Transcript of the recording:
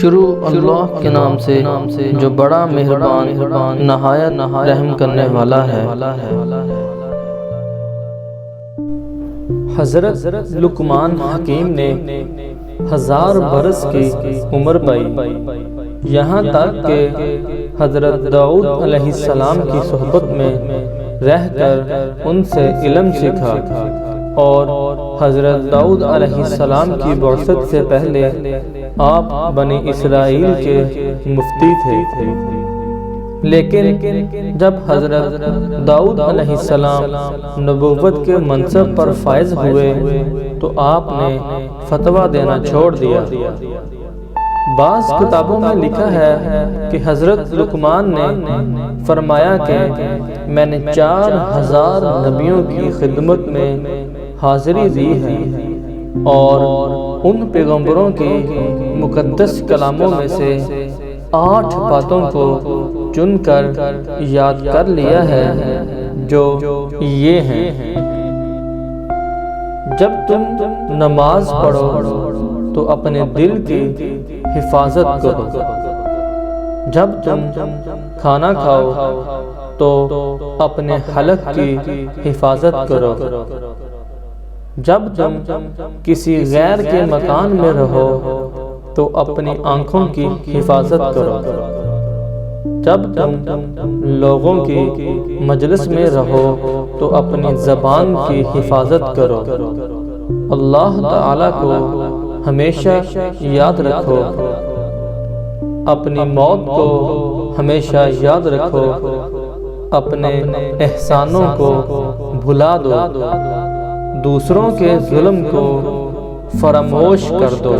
شروع اللہ کے نام سے جو بڑا مہربان نہایت رحم کرنے والا ہے۔ حضرت لقمان حکیم نے 1000 برس کی عمر پائی، یہاں تک کہ حضرت داؤد علیہ السلام کی صحبت میں رہ کر ان سے علم سیکھا، اور حضرت داؤد علیہ السلام کی بعثت سے پہلے آپ بنی اسرائیل کے مفتی تھے۔ لیکن جب حضرت داؤد علیہ السلام نبوت کے منصب پر فائز ہوئے تو آپ نے فتویٰ دینا چھوڑ دیا۔ بعض کتابوں میں لکھا ہے کہ حضرت لقمان نے فرمایا کہ میں نے 4000 نبیوں کی خدمت میں حاضری دی ہے، اور ان پیغمبروں کی مقدس کلاموں میں سے 8 باتوں کو چن کر یاد کر لیا ہے، جو یہ ہیں: جب تم نماز پڑھو تو اپنے دل کی حفاظت کرو، جب تم کھانا کھاؤ تو اپنے حلق کی حفاظت کرو، جب تم کسی غیر کے مکان میں رہو تو اپنی آنکھوں کی حفاظت کرو، جب تم لوگوں کی مجلس میں رہو تو اپنی زبان کی حفاظت کرو، اللہ تعالیٰ کو ہمیشہ یاد رکھو، اپنی موت کو ہمیشہ یاد رکھو، اپنے احسانوں کو بھلا دو، دوسروں کے ظلم کو فراموش کر دو۔